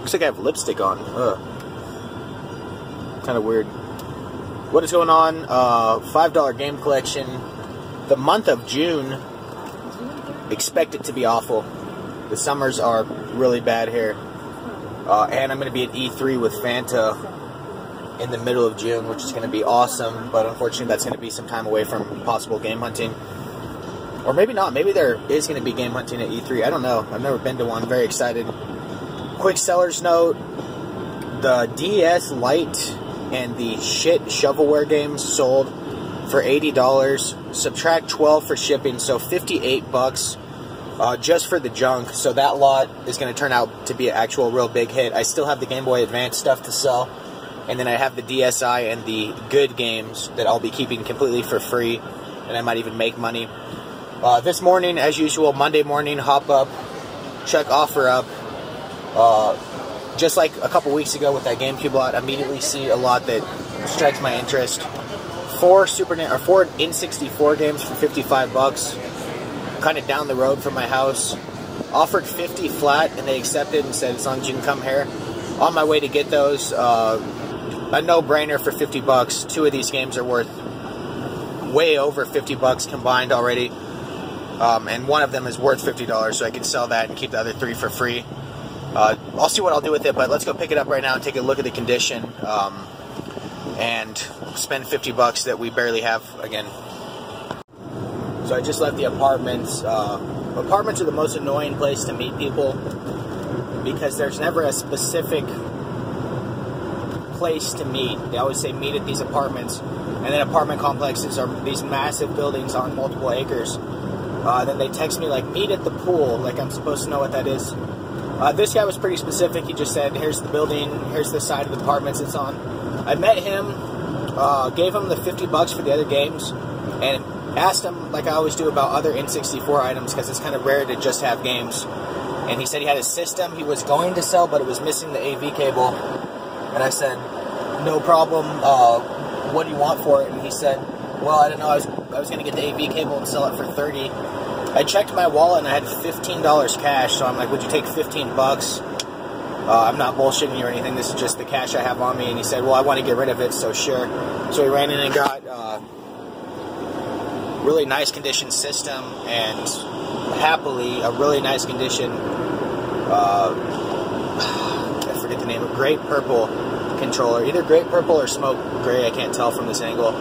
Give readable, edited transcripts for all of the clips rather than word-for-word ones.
Looks like I have lipstick on. Kind of weird. What is going on? $5 game collection. The month of June, expect it to be awful. The summers are really bad here. And I'm going to be at E3 with Fanta in the middle of June, which is going to be awesome. But unfortunately, that's going to be some time away from possible game hunting. Or maybe not. Maybe there is going to be game hunting at E3. I don't know. I've never been to one. Very excited. Quick seller's note. The DS Lite and the shit shovelware games sold for $80. Subtract 12 for shipping, so 58 bucks just for the junk. So that lot is going to turn out to be an actual real big hit. I still have the Game Boy Advance stuff to sell, and then I have the DSi and the good games that I'll be keeping completely for free, and I might even make money. This morning, as usual, Monday morning, hop up, check Offerup. Just like a couple weeks ago with that GameCube lot, immediately see a lot that strikes my interest. 4 N64 games for 55 bucks, kind of down the road from my house. Offered 50 flat, and they accepted and said as long as you can come here. On my way to get those, a no-brainer for 50 bucks. 2 of these games are worth way over 50 bucks combined already, and one of them is worth $50, so I can sell that and keep the other 3 for free. I'll see what I'll do with it, but let's go pick it up right now and take a look at the condition, and spend 50 bucks that we barely have again. So I just left the apartments. Apartments are the most annoying place to meet people because there's never a specific place to meet. They always say meet at these apartments, and then apartment complexes are these massive buildings on multiple acres. Then they text me like, meet at the pool, like I'm supposed to know what that is. This guy was pretty specific. He just said, here's the building, here's the side of the apartments it's on. I met him, gave him the 50 bucks for the other games, and asked him, like I always do, about other N64 items, because it's kind of rare to just have games. And he said he had a system he was going to sell, but it was missing the AV cable. And I said, no problem, what do you want for it? And he said, well, I don't know, I was going to get the AV cable and sell it for 30. I checked my wallet and I had $15 cash, so I'm like, would you take 15 bucks? I'm not bullshitting you or anything, this is just the cash I have on me. And he said, well, I want to get rid of it, so sure. So he ran in and got really nice condition system, and happily, a really nice condition, I forget the name, of Great Purple controller. Either Great Purple or Smoke Gray, I can't tell from this angle.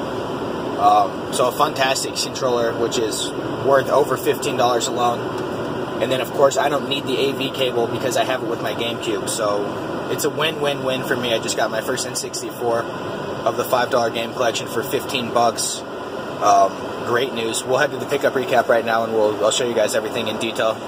So a fantastic controller, which is worth over $15 alone. And then, of course, I don't need the AV cable because I have it with my GameCube. So it's a win-win-win for me. I just got my first N64 of the $5 game collection for 15 bucks. Great news. We'll head to the pickup recap right now, and I'll show you guys everything in detail.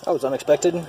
That was unexpected.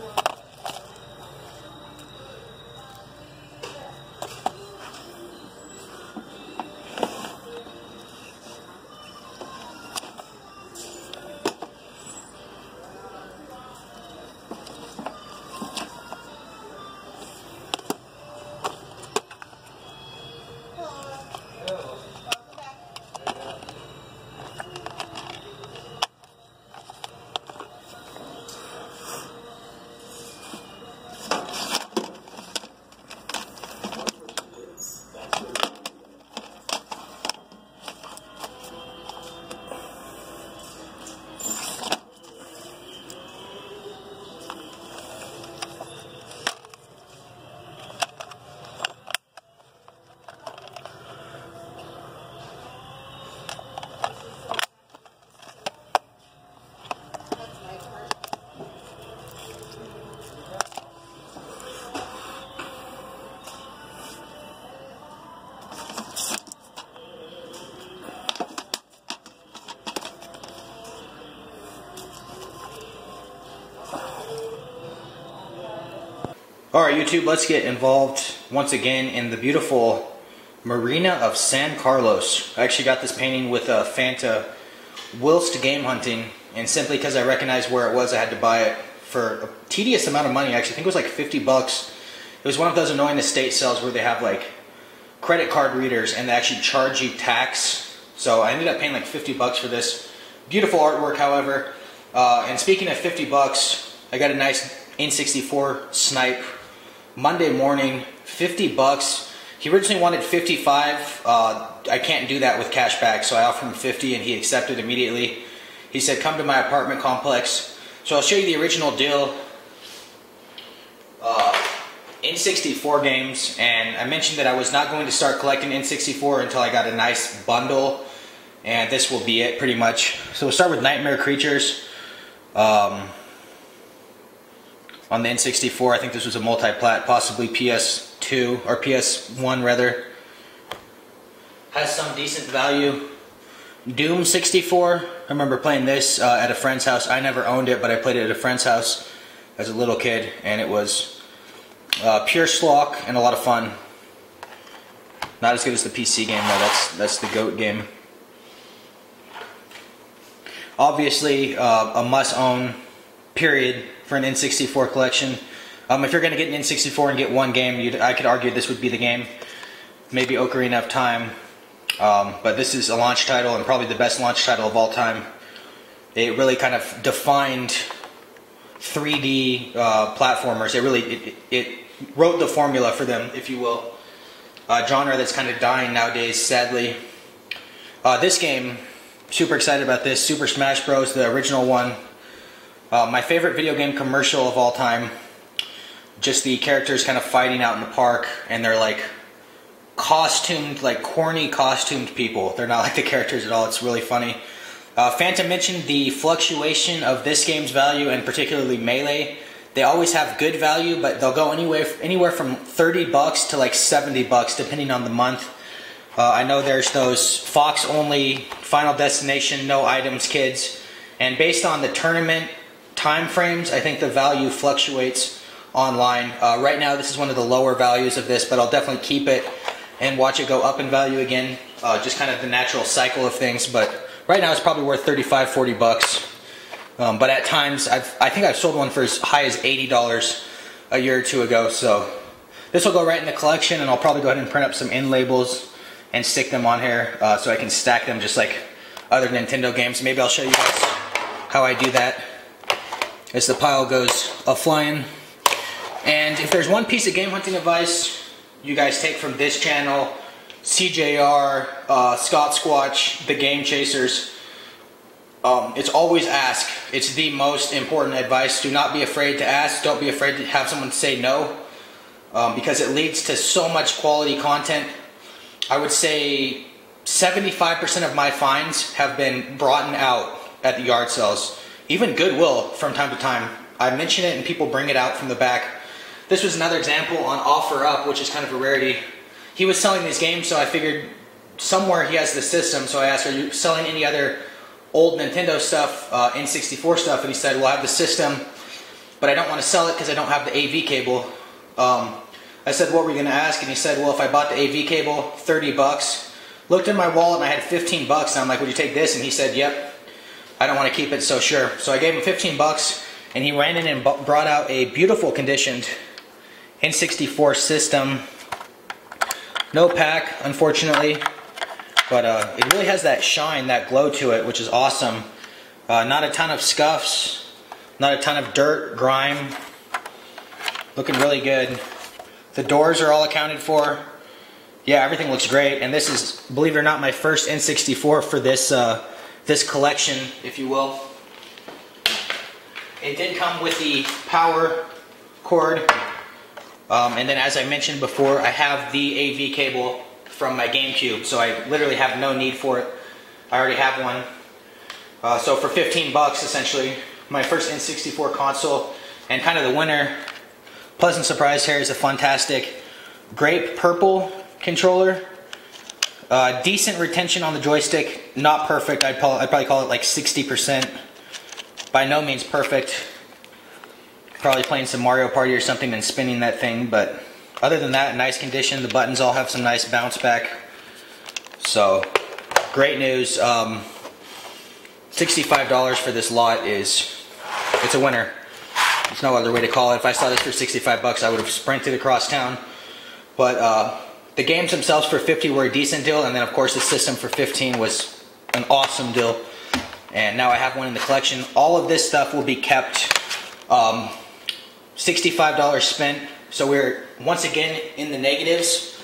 Alright YouTube, let's get involved once again in the beautiful Marina of San Carlos. I actually got this painting with Fanta whilst game hunting, and simply because I recognized where it was, I had to buy it for a tedious amount of money. Actually, I think it was like 50 bucks. It was one of those annoying estate sales where they have like credit card readers and they actually charge you tax. So I ended up paying like 50 bucks for this. Beautiful artwork, however. And speaking of 50 bucks, I got a nice N64 snipe Monday morning, 50 bucks. He originally wanted 55. I can't do that with cash back, so I offered him 50 and he accepted immediately. He said, come to my apartment complex. So I'll show you the original deal. N64 games, and I mentioned that I was not going to start collecting N64 until I got a nice bundle, and this will be it pretty much. So we'll start with Nightmare Creatures. On the N64, I think this was a multi-plat, possibly PS2 or PS1 rather. Has some decent value. Doom 64. I remember playing this at a friend's house. I never owned it, but I played it at a friend's house as a little kid, and it was pure slog and a lot of fun. Not as good as the PC game though. That's the GOAT game. Obviously, a must-own. Period for an N64 collection. If you're going to get an N64 and get one game, I could argue this would be the game. Maybe Ocarina of Time. But this is a launch title, and probably the best launch title of all time. It really kind of defined 3D platformers. It wrote the formula for them, if you will. Genre that's kind of dying nowadays, sadly. This game, super excited about this. Super Smash Bros., the original one. My favorite video game commercial of all time. Just the characters kind of fighting out in the park, and they're like costumed, like corny costumed people. They're not like the characters at all. It's really funny. Phantom mentioned the fluctuation of this game's value, and particularly Melee. They always have good value, but they'll go anywhere from 30 bucks to like 70 bucks depending on the month. I know there's those Fox only, Final Destination, no items kids, and based on the tournament time frames, I think the value fluctuates online. Right now this is one of the lower values of this, but I'll definitely keep it and watch it go up in value again. Just kind of the natural cycle of things, but right now it's probably worth 35, 40 bucks. But at times, I think I've sold one for as high as $80 a year or two ago, so this will go right in the collection, and I'll probably go ahead and print up some end labels and stick them on here so I can stack them just like other Nintendo games. Maybe I'll show you guys how I do that as the pile goes a-flying. And if there's one piece of game hunting advice you guys take from this channel, CJR, Scott Squatch, the Game Chasers, it's always ask. It's the most important advice. Do not be afraid to ask. Don't be afraid to have someone say no, because it leads to so much quality content. I would say 75% of my finds have been brought out at the yard sales. Even Goodwill from time to time. I mention it and people bring it out from the back. This was another example on Offerup, which is kind of a rarity. He was selling these games, so I figured somewhere he has the system, so I asked, are you selling any other old Nintendo stuff, N64 stuff? And he said, well, I have the system, but I don't want to sell it because I don't have the AV cable. I said, what were you going to ask? And he said, well, if I bought the AV cable, 30 bucks. Looked in my wallet and I had 15 bucks, and I'm like, would you take this? And he said, yep. I don't want to keep it, so sure. So I gave him 15 bucks, and he ran in and brought out a beautiful conditioned N64 system. No pack, unfortunately, but it really has that shine, that glow to it, which is awesome. Not a ton of scuffs, not a ton of dirt, grime. Looking really good. The doors are all accounted for. Yeah, everything looks great, and this is, believe it or not, my first N64 for this this collection, if you will. It did come with the power cord, and then as I mentioned before, I have the AV cable from my GameCube, so I literally have no need for it. I already have one. So for 15 bucks, essentially, my first N64 console, and kind of the winner, pleasant surprise here, is a fantastic grape purple controller. Decent retention on the joystick, not perfect. I'd probably call it like 60%. By no means perfect. Probably playing some Mario Party or something and spinning that thing, but other than that, nice condition. The buttons all have some nice bounce back. So, great news. $65 for this lot it's a winner. There's no other way to call it. If I saw this for 65 bucks, I would have sprinted across town. But the games themselves for 50 were a decent deal, and then of course the system for 15 was an awesome deal. And now I have one in the collection. All of this stuff will be kept. $65 spent, so we're once again in the negatives.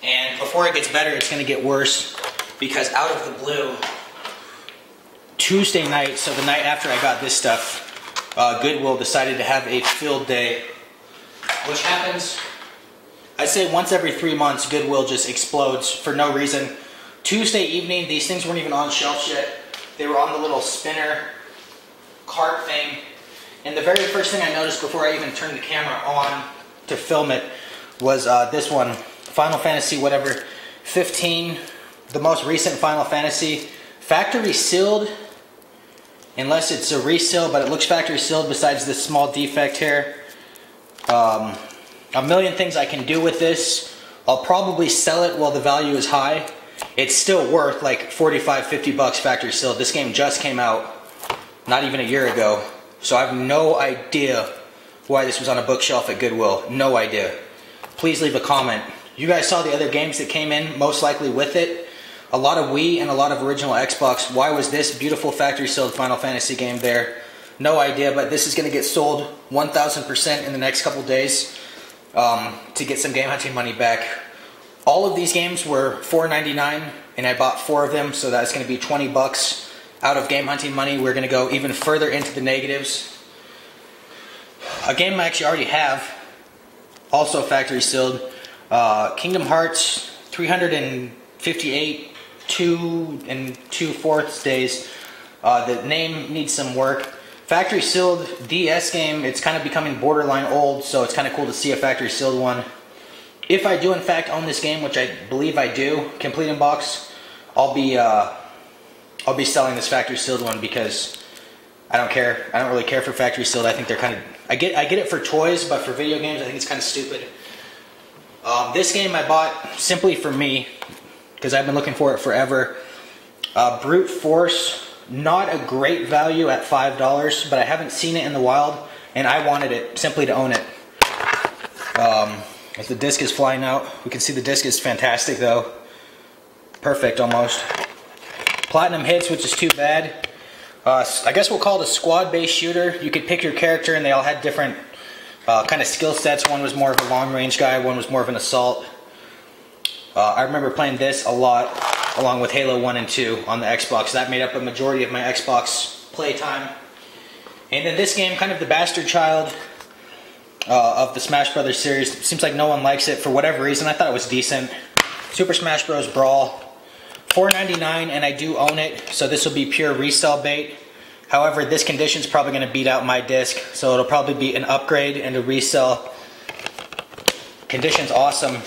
And before it gets better, it's going to get worse, because out of the blue, Tuesday night, so the night after I got this stuff, Goodwill decided to have a field day, which happens, I'd say once every 3 months. Goodwill just explodes for no reason. Tuesday evening, these things weren't even on shelves yet. They were on the little spinner cart thing. And the very first thing I noticed before I even turned the camera on to film it was this one, Final Fantasy whatever, 15, the most recent Final Fantasy, factory sealed. Unless it's a resale, but it looks factory sealed besides this small defect here. A million things I can do with this. I'll probably sell it while the value is high. It's still worth like 45, 50 bucks factory sealed. This game just came out not even a year ago. So I have no idea why this was on a bookshelf at Goodwill. No idea. Please leave a comment. You guys saw the other games that came in, most likely with it. A lot of Wii and a lot of original Xbox. Why was this beautiful factory sealed Final Fantasy game there? No idea, but this is going to get sold 1000% in the next couple days to get some game hunting money back. All of these games were $4.99 and I bought 4 of them, so that's going to be 20 bucks out of game hunting money. We're going to go even further into the negatives. A game I actually already have, also factory sealed, Kingdom Hearts 358 2 2/4 days. The name needs some work. Factory sealed DS game, it's kind of becoming borderline old, so it's kind of cool to see a factory sealed one. If I do in fact own this game, which I believe I do, complete in box, I'll be selling this factory sealed one because I don't care. I don't really care for factory sealed. I think they're kind of, I get it for toys, but for video games I think it's kind of stupid. This game I bought simply for me, because I've been looking for it forever. Brute Force, not a great value at $5, but I haven't seen it in the wild, and I wanted it simply to own it. As the disc is flying out, we can see the disc is fantastic though. Perfect almost. Platinum hits, which is too bad. I guess we'll call it a squad-based shooter. You could pick your character, and they all had different kind of skill sets. One was more of a long-range guy, one was more of an assault. I remember playing this a lot, along with Halo 1 and 2 on the Xbox. That made up a majority of my Xbox playtime. And then this game, kind of the bastard child of the Smash Brothers series. Seems like no one likes it for whatever reason. I thought it was decent. Super Smash Bros. Brawl. $4.99, and I do own it, so this will be pure resale bait. However, this condition is probably going to beat out my disc, so it'll probably be an upgrade and a resell. Condition's awesome.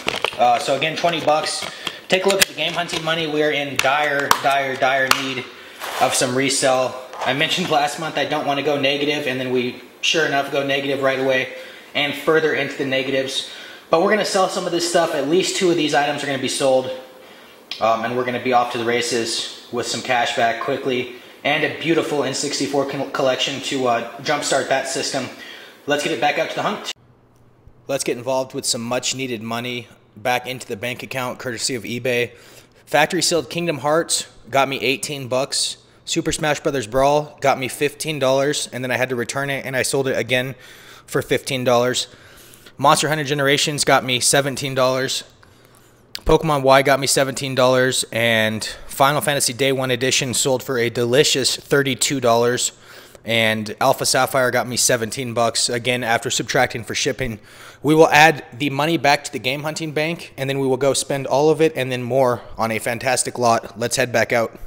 So again, 20 bucks. Take a look at the game hunting money. We're in dire need of some resell. I mentioned last month I don't want to go negative, and then we, sure enough, go negative right away and further into the negatives. But we're going to sell some of this stuff. At least 2 of these items are going to be sold. And we're going to be off to the races with some cash back quickly and a beautiful N64 collection to jumpstart that system. Let's get it back out to the hunt. Let's get involved with some much needed money back into the bank account courtesy of eBay. Factory sealed Kingdom Hearts got me 18 bucks. Super Smash Brothers Brawl got me $15, and then I had to return it and I sold it again for $15. Monster Hunter Generations got me $17. Pokemon Y got me $17, and Final Fantasy Day 1 Edition sold for a delicious $32, and Alpha Sapphire got me 17 bucks, again after subtracting for shipping. We will add the money back to the game hunting bank, and then we will go spend all of it and then more on a fantastic lot. Let's head back out.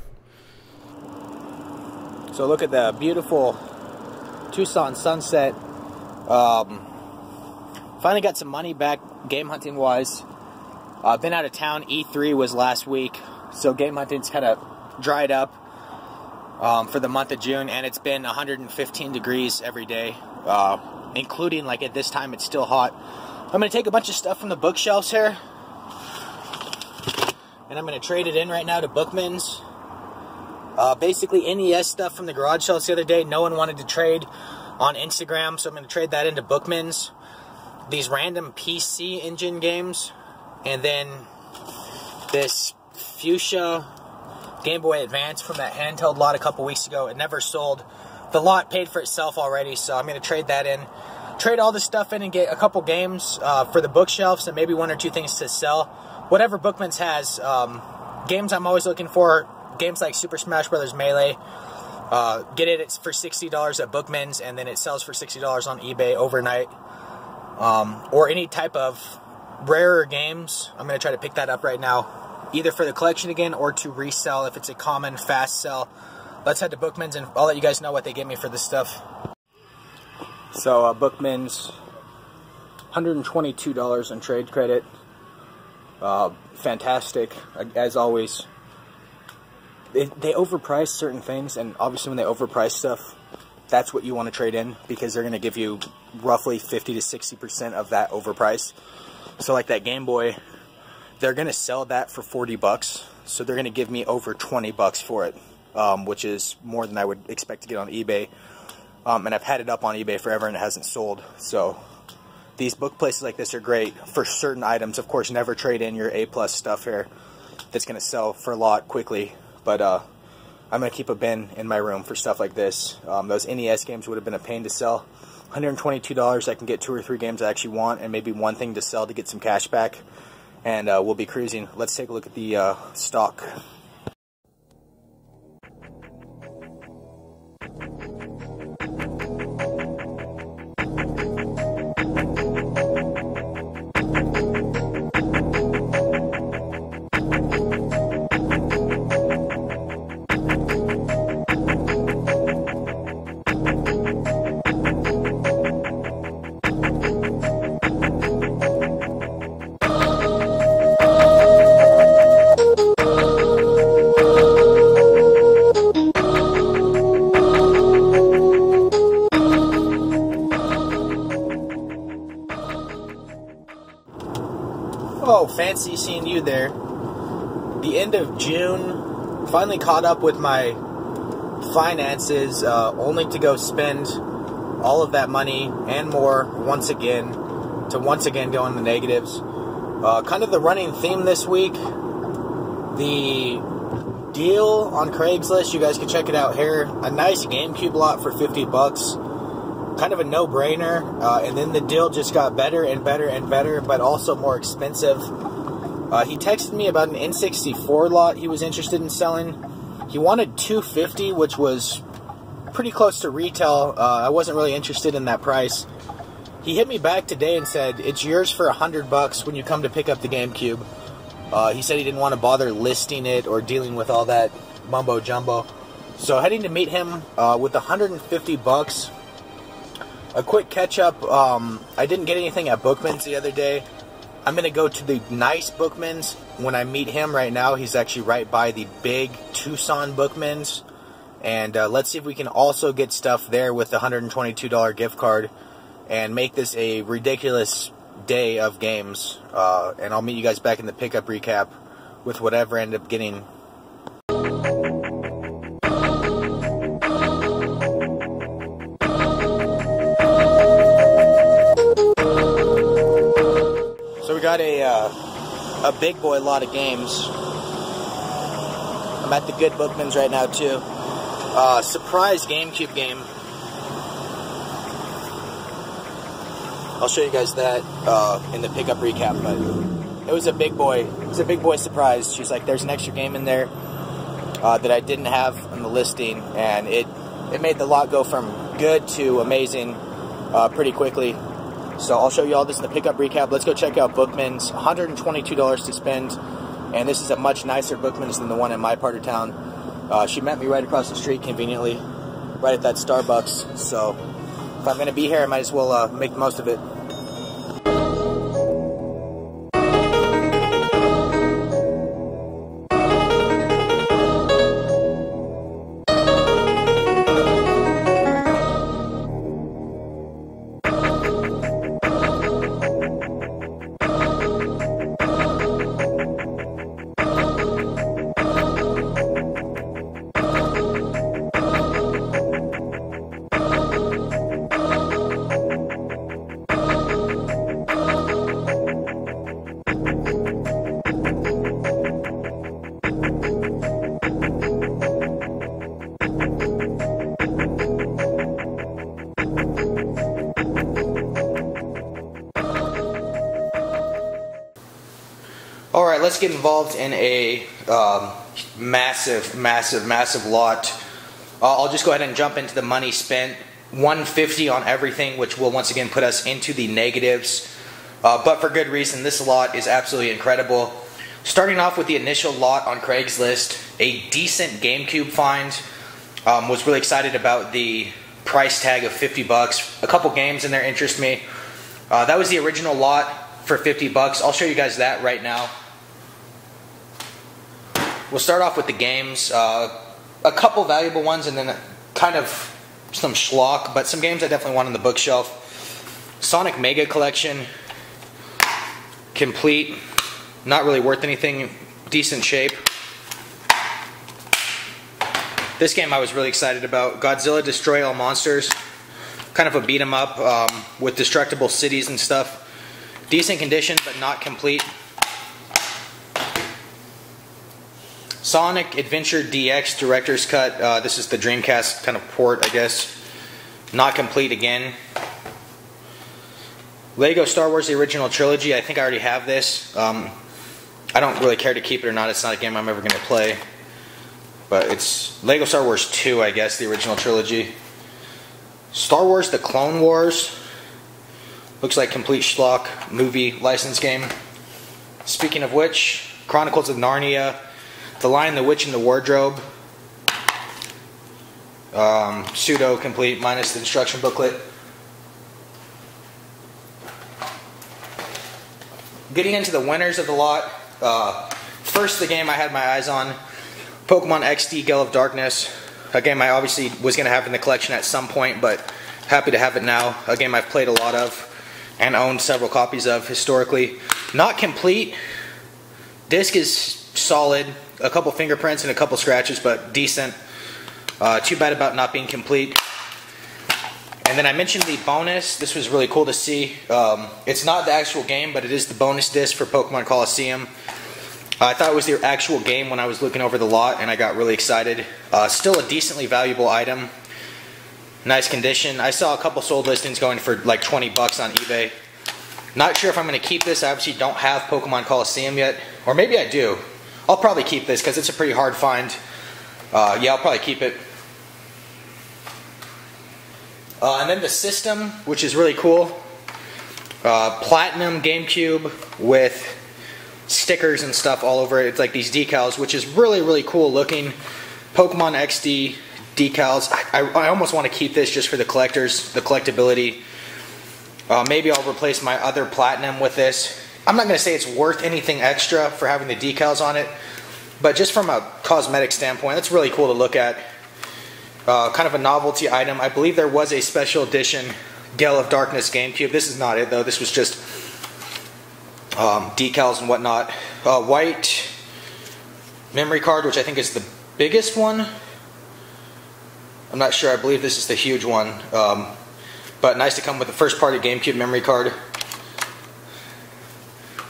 So look at the beautiful Tucson sunset. Finally got some money back game hunting wise. Been out of town. E3 was last week, so game hunting's kind of dried up for the month of June, and it's been 115 degrees every day. including like at this time it's still hot. I'm going to take a bunch of stuff from the bookshelves here, and I'm going to trade it in right now to Bookman's. Basically NES stuff from the garage sales the other day, no one wanted to trade on Instagram, so I'm going to trade that into Bookman's. These random PC Engine games, and then this Fuchsia Game Boy Advance from that handheld lot a couple weeks ago. It never sold. The lot paid for itself already, so I'm going to trade that in. Trade all this stuff in and get a couple games for the bookshelves and maybe one or two things to sell. Whatever Bookman's has. Games I'm always looking for, games like Super Smash Bros. Melee. Get it for $60 at Bookman's, and then it sells for $60 on eBay overnight. Or any type of rarer games. I'm going to try to pick that up right now, either for the collection again or to resell if it's a common fast sell. Let's head to Bookman's and I'll let you guys know what they give me for this stuff. So Bookman's, $122 on trade credit. Fantastic, as always. They overprice certain things, and obviously when they overprice stuff, that's what you want to trade in, because they're going to give you roughly 50 to 60% of that overprice. So like that Game Boy, they're going to sell that for 40 bucks, so they're going to give me over 20 bucks for it, which is more than I would expect to get on eBay. And I've had it up on eBay forever and it hasn't sold. So these book places like this are great for certain items. Of course, never trade in your A+ stuff here that's going to sell for a lot quickly. But I'm going to keep a bin in my room for stuff like this. Those NES games would have been a pain to sell. $122, I can get 2 or 3 games I actually want and maybe one thing to sell to get some cash back. And we'll be cruising. Let's take a look at the stock. Oh, fancy seeing you there. The end of June, finally caught up with my finances, only to go spend all of that money and more once again, to once again go in the negatives. Kind of the running theme this week, the deal on Craigslist, you guys can check it out here. A nice GameCube lot for 50 bucks. Kind of a no-brainer, and then the deal just got better and better and better, but also more expensive. He texted me about an N64 lot he was interested in selling. He wanted $250, which was pretty close to retail. I wasn't really interested in that price. He hit me back today and said, it's yours for 100 bucks when you come to pick up the GameCube. He said he didn't want to bother listing it or dealing with all that mumbo-jumbo. So heading to meet him with 150 bucks. A quick catch-up, I didn't get anything at Bookman's the other day. I'm going to go to the nice Bookman's when I meet him right now. He's actually right by the big Tucson Bookman's. And let's see if we can also get stuff there with the $122 gift card and make this a ridiculous day of games. And I'll meet you guys back in the pickup recap with whatever I end up getting. So we got a big boy lot of games. I'm at the good Bookman's right now too. Surprise GameCube game. I'll show you guys that in the pickup recap, but it was a big boy. It was a big boy surprise. She's like, there's an extra game in there that I didn't have on the listing, and it made the lot go from good to amazing pretty quickly. So I'll show you all this in the pickup recap. Let's go check out Bookman's. $122 to spend, and this is a much nicer Bookman's than the one in my part of town. She met me right across the street conveniently, right at that Starbucks. So if I'm going to be here, I might as well make the most of it. Alright, let's get involved in a massive lot. I'll just go ahead and jump into the money spent. $150 on everything, which will once again put us into the negatives. But for good reason. This lot is absolutely incredible. Starting off with the initial lot on Craigslist, a decent GameCube find. Was really excited about the price tag of $50. A couple games in there interest me. That was the original lot for $50. I'll show you guys that right now. We'll start off with the games. A couple valuable ones and then kind of some schlock, but some games I definitely want on the bookshelf. Sonic Mega Collection. Complete. Not really worth anything. Decent shape. This game I was really excited about. Godzilla Destroy All Monsters. Kind of a beat 'em up with destructible cities and stuff. Decent condition, but not complete. Sonic Adventure DX Director's Cut. This is the Dreamcast kind of port, I guess. Not complete again. Lego Star Wars The Original Trilogy. I think I already have this. I don't really care to keep it or not. It's not a game I'm ever going to play. But it's Lego Star Wars 2, I guess, the original trilogy. Star Wars The Clone Wars. Looks like complete schlock movie license game. Speaking of which, Chronicles of Narnia. The Lion, the Witch, and the Wardrobe. Pseudo complete minus the instruction booklet. Getting into the winners of the lot. First, the game I had my eyes on, Pokemon Xd Gil of Darkness. A game I obviously was going to have in the collection at some point, but happy to have it now. A game I've played a lot of and owned several copies of historically. Not complete. Disc is solid. A couple fingerprints and a couple scratches, but decent. Too bad about not being complete. And then I mentioned the bonus. This was really cool to see. It's not the actual game, but it is the bonus disc for Pokemon Coliseum. I thought it was the actual game when I was looking over the lot, and I got really excited. Still a decently valuable item. Nice condition. I saw a couple sold listings going for like $20 on eBay. Not sure if I'm going to keep this. I obviously don't have Pokemon Coliseum yet. Or maybe I do. I'll probably keep this because it's a pretty hard find. Yeah, I'll probably keep it. And then the system, which is really cool. Platinum GameCube with stickers and stuff all over it. It's like these decals, which is really cool looking. Pokemon XD decals. I almost want to keep this just for the collectors, the collectability. Maybe I'll replace my other Platinum with this. I'm not going to say it's worth anything extra for having the decals on it, but just from a cosmetic standpoint, it's really cool to look at. Kind of a novelty item. I believe there was a special edition Gil of Darkness GameCube. This is not it though. This was just decals and whatnot. White memory card, which I think is the biggest one. I'm not sure. I believe this is the huge one. But nice to come with the first party GameCube memory card.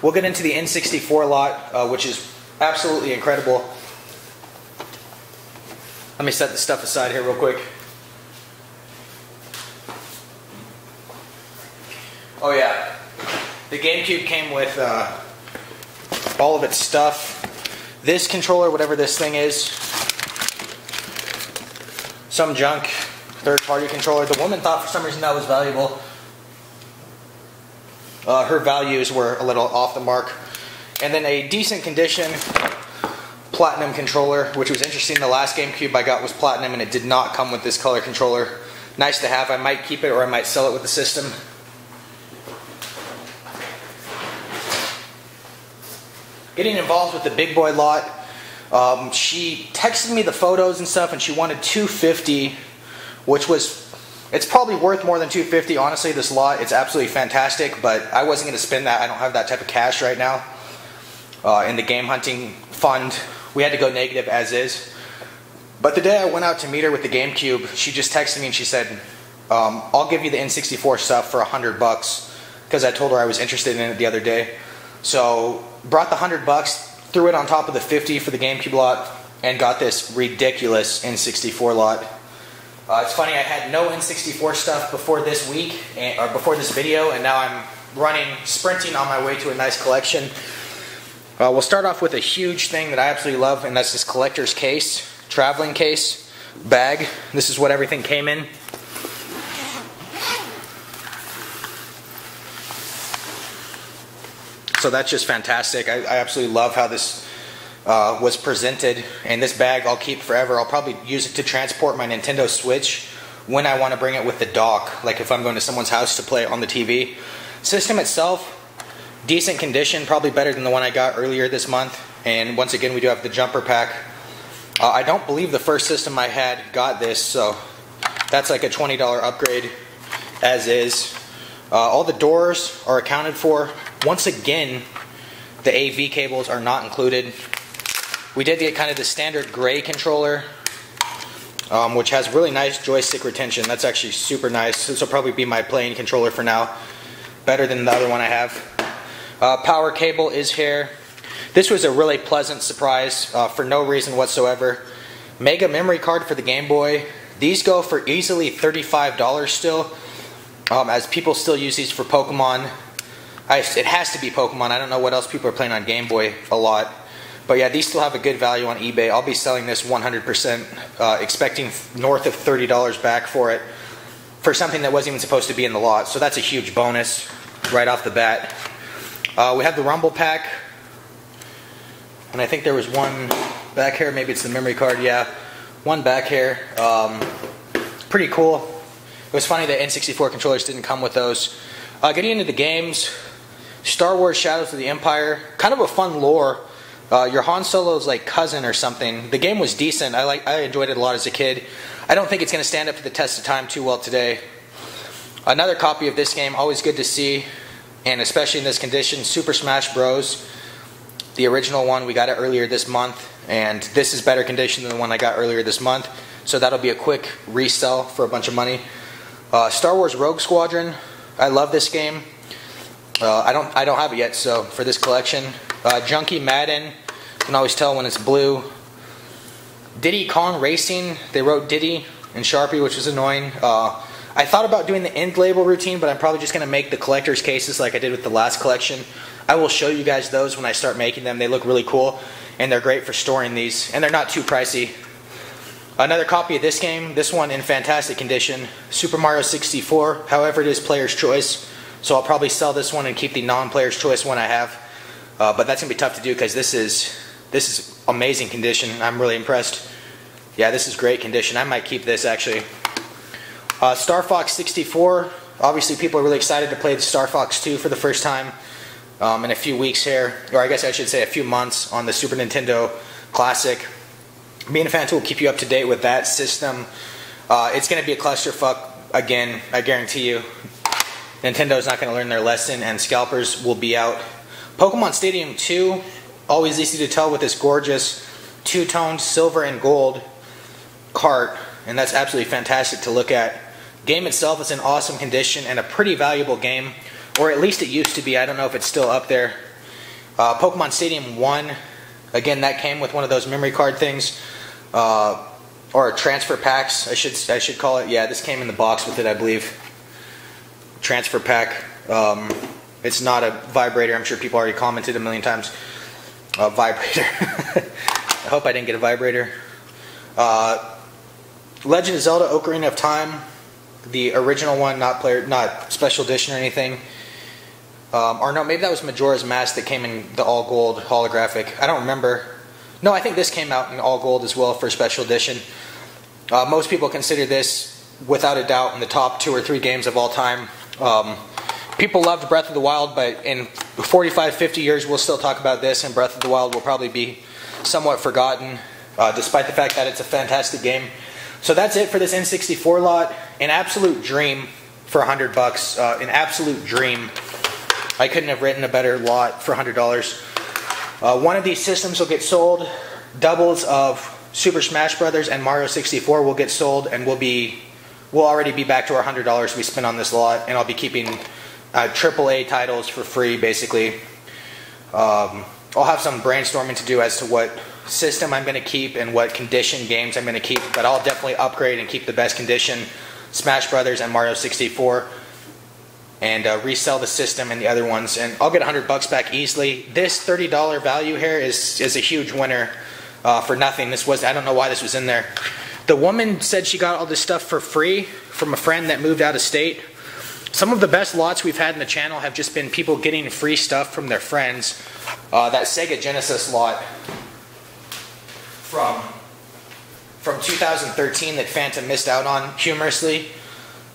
We'll get into the N64 lot, which is absolutely incredible. Let me set this stuff aside here real quick. Oh yeah, the GameCube came with all of its stuff. This controller, whatever this thing is, some junk, third-party controller. The woman thought for some reason that was valuable. Her values were a little off the mark. And then a decent condition Platinum controller, which was interesting. The last GameCube I got was Platinum and it did not come with this color controller. Nice to have. I might keep it or I might sell it with the system. Getting involved with the big boy lot. She texted me the photos and stuff and she wanted $250, which was, it's probably worth more than $250. Honestly, this lot, it's absolutely fantastic, but I wasn't going to spend that. I don't have that type of cash right now. In the game hunting fund, we had to go negative as is. But the day I went out to meet her with the GameCube, she just texted me and she said, I'll give you the N64 stuff for $100, because I told her I was interested in it the other day. So brought the $100, threw it on top of the $50 for the GameCube lot, and got this ridiculous N64 lot. It's funny, I had no N64 stuff before this week, or before this video, and now I'm sprinting on my way to a nice collection. We'll start off with a huge thing that I absolutely love, and that's this collector's case, traveling case, bag. This is what everything came in. So that's just fantastic. I absolutely love how this was presented, and this bag I'll keep forever. I'll probably use it to transport my Nintendo Switch when I want to bring it with the dock, like if I'm going to someone's house to play it on the TV. System itself, decent condition, probably better than the one I got earlier this month. And once again, we do have the jumper pack. I don't believe the first system I had got this, so that's like a $20 upgrade as is. All the doors are accounted for. Once again, the AV cables are not included. We did get kind of the standard gray controller, which has really nice joystick retention. That's actually super nice. This will probably be my playing controller for now. Better than the other one I have. Power cable is here. This was a really pleasant surprise for no reason whatsoever. Mega memory card for the Game Boy. These go for easily $35 still, as people still use these for Pokemon. It has to be Pokemon. I don't know what else people are playing on Game Boy a lot. But yeah, these still have a good value on eBay. I'll be selling this 100%, expecting north of $30 back for it, for something that wasn't even supposed to be in the lot. So that's a huge bonus right off the bat. We have the Rumble Pack, and I think there was one back here. Maybe it's the memory card. Yeah, one back here. Pretty cool. It was funny that N64 controllers didn't come with those. Getting into the games, Star Wars Shadows of the Empire, kind of a fun lore. Your Han Solo's like cousin or something. The game was decent. I enjoyed it a lot as a kid. I don't think it's going to stand up to the test of time too well today. Another copy of this game, always good to see, and especially in this condition, Super Smash Bros. The original one, we got it earlier this month, and this is better condition than the one I got earlier this month, so that'll be a quick resell for a bunch of money. Star Wars Rogue Squadron, I love this game. I don't have it yet, so for this collection. Junkie Madden, you can always tell when it's blue. Diddy Kong Racing, they wrote Diddy in Sharpie, which was annoying. I thought about doing the end label routine, but I'm probably just going to make the collector's cases like I did with the last collection. I will show you guys those when I start making them. They look really cool, and they're great for storing these, and they're not too pricey. Another copy of this game, this one in fantastic condition, Super Mario 64. However, it is player's choice, so I'll probably sell this one and keep the non-player's choice one I have. But that's going to be tough to do because this is amazing condition. I'm really impressed. Yeah, this is great condition. I might keep this actually. Star Fox 64. Obviously, people are really excited to play the Star Fox 2 for the first time in a few weeks here, or I guess I should say a few months on the Super Nintendo Classic. Me and Fanta will keep you up to date with that system. It's going to be a clusterfuck again, I guarantee you. Nintendo's not going to learn their lesson, and scalpers will be out. Pokemon Stadium 2, always easy to tell with this gorgeous two-toned silver and gold cart, and that's absolutely fantastic to look at. Game itself is in awesome condition and a pretty valuable game, or at least it used to be. I don't know if it's still up there. Pokemon Stadium 1, again, that came with one of those memory card things, or transfer packs, I should call it. Yeah, this came in the box with it, I believe. Transfer pack. It's not a vibrator. I'm sure people already commented a million times. Vibrator. I hope I didn't get a vibrator. Legend of Zelda: Ocarina of Time, the original one, not special edition or anything. Or no, maybe that was Majora's Mask that came in the all gold holographic. I don't remember. No, I think this came out in all gold as well for special edition. Most people consider this, without a doubt, in the top 2 or 3 games of all time. People loved Breath of the Wild, but in 45, 50 years we'll still talk about this, and Breath of the Wild will probably be somewhat forgotten, despite the fact that it's a fantastic game. So that's it for this N64 lot. An absolute dream for $100. An absolute dream. I couldn't have written a better lot for $100. One of these systems will get sold. Doubles of Super Smash Brothers and Mario 64 will get sold, and we'll already be back to our $100 we spent on this lot, and I'll be keeping AAA titles for free, basically. I'll have some brainstorming to do as to what system I'm going to keep and what condition games I'm going to keep, but I'll definitely upgrade and keep the best condition Smash Brothers and Mario 64. and resell the system and the other ones, and I'll get $100 back easily. This $30 value here is a huge winner for nothing. I don't know why this was in there. The woman said she got all this stuff for free from a friend that moved out of state. Some of the best lots we've had in the channel have just been people getting free stuff from their friends. That Sega Genesis lot from 2013 that Phantom missed out on humorously,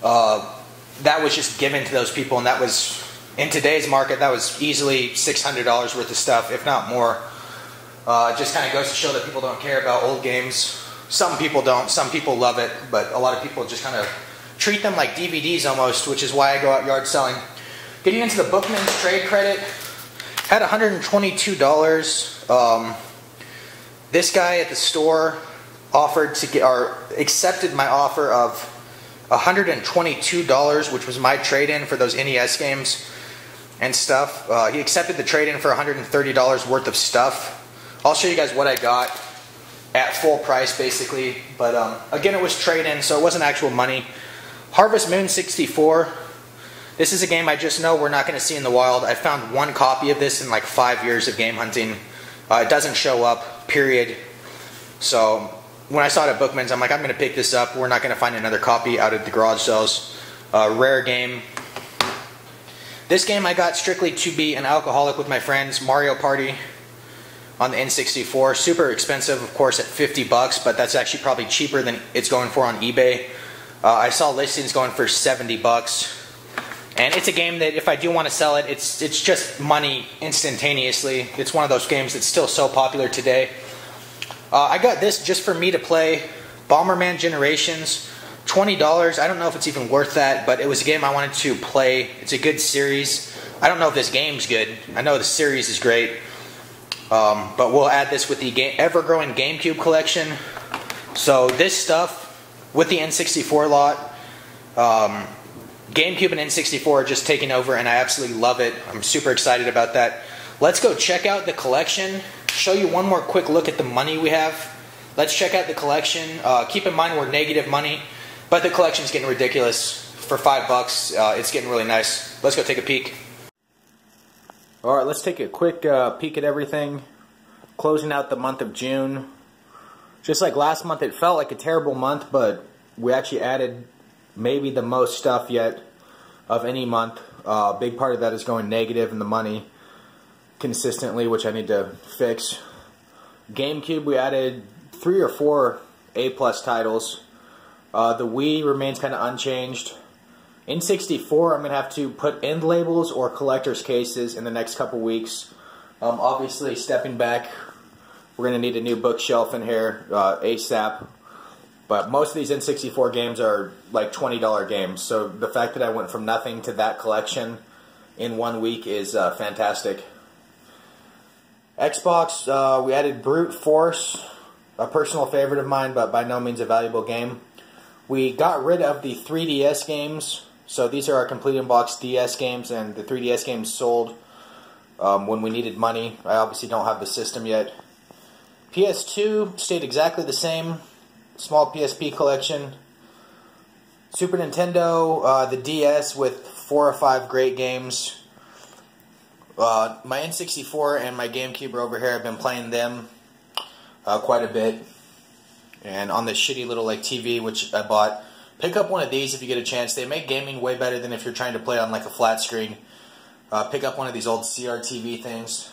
that was just given to those people, and that was, in today's market, that was easily $600 worth of stuff, if not more. It just kind of goes to show that people don't care about old games. Some people don't, some people love it, but a lot of people just kind of treat them like DVDs almost, which is why I go out yard selling. Getting into the Bookman's trade credit, had $122. This guy at the store offered to get, or accepted my offer of $122, which was my trade-in for those NES games and stuff. He accepted the trade-in for $130 worth of stuff. I'll show you guys what I got at full price, basically. But again, it was trade-in, so it wasn't actual money. Harvest Moon 64. This is a game I just know we're not going to see in the wild. I found one copy of this in like 5 years of game hunting. It doesn't show up, period. So when I saw it at Bookman's, I'm like, I'm going to pick this up. We're not going to find another copy out of the garage sales. Rare game. This game I got strictly to be an alcoholic with my friends. Mario Party on the N64. Super expensive, of course, at $50, but that's actually probably cheaper than it's going for on eBay. I saw listings going for $70. And it's a game that if I do want to sell it, it's just money instantaneously. It's one of those games that's still so popular today. I got this just for me to play. Bomberman Generations, $20. I don't know if it's even worth that, but it was a game I wanted to play. It's a good series. I don't know if this game's good. I know the series is great. But we'll add this with the ever-growing GameCube collection. So this stuff with the N64 lot, GameCube and N64 are just taking over, and I absolutely love it. I'm super excited about that. Let's go check out the collection. Show you one more quick look at the money we have. Let's check out the collection. Keep in mind we're negative money, but the collection's getting ridiculous. For $5, it's getting really nice. Let's go take a peek. Alright, let's take a quick peek at everything. Closing out the month of June. Just like last month, it felt like a terrible month, but we actually added maybe the most stuff yet of any month. A big part of that is going negative in the money consistently, which I need to fix. GameCube, we added 3 or 4 A+ titles. The Wii remains kind of unchanged. N64, I'm going to have to put end labels or collector's cases in the next couple weeks. Obviously, stepping back, we're going to need a new bookshelf in here ASAP. But most of these N64 games are like $20 games. So the fact that I went from nothing to that collection in 1 week is fantastic. Xbox, we added Brute Force, a personal favorite of mine, but by no means a valuable game. We got rid of the 3DS games. So these are our complete in-box DS games, and the 3DS games sold when we needed money. I obviously don't have the system yet. PS2 stayed exactly the same. Small PSP collection. Super Nintendo, the DS with 4 or 5 great games. My N64 and my GameCube are over here. I've been playing them quite a bit. And on this shitty little like TV, which I bought. Pick up one of these if you get a chance. They make gaming way better than if you're trying to play on like a flat screen. Pick up one of these old CRTV things.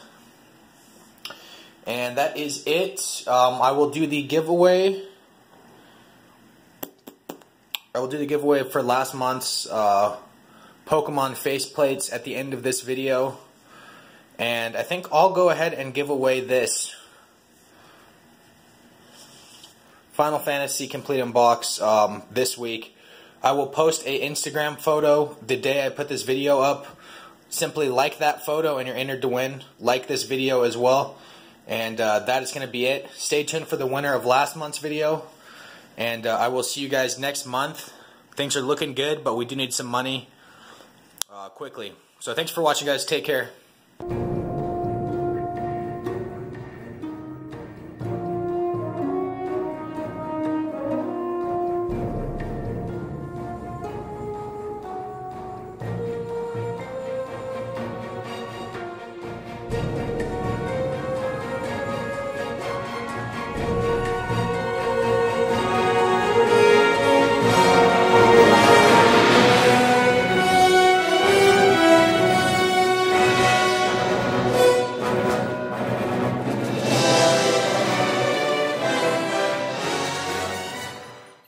And that is it. I will do the giveaway. I will do the giveaway for last month's Pokemon faceplates at the end of this video. And I think I'll go ahead and give away this Final Fantasy Complete in Box this week. I will post an Instagram photo the day I put this video up. Simply like that photo and you're entered to win. Like this video as well. And that is going to be it. Stay tuned for the winner of last month's video. And I will see you guys next month. Things are looking good, but we do need some money quickly. So thanks for watching, guys. Take care.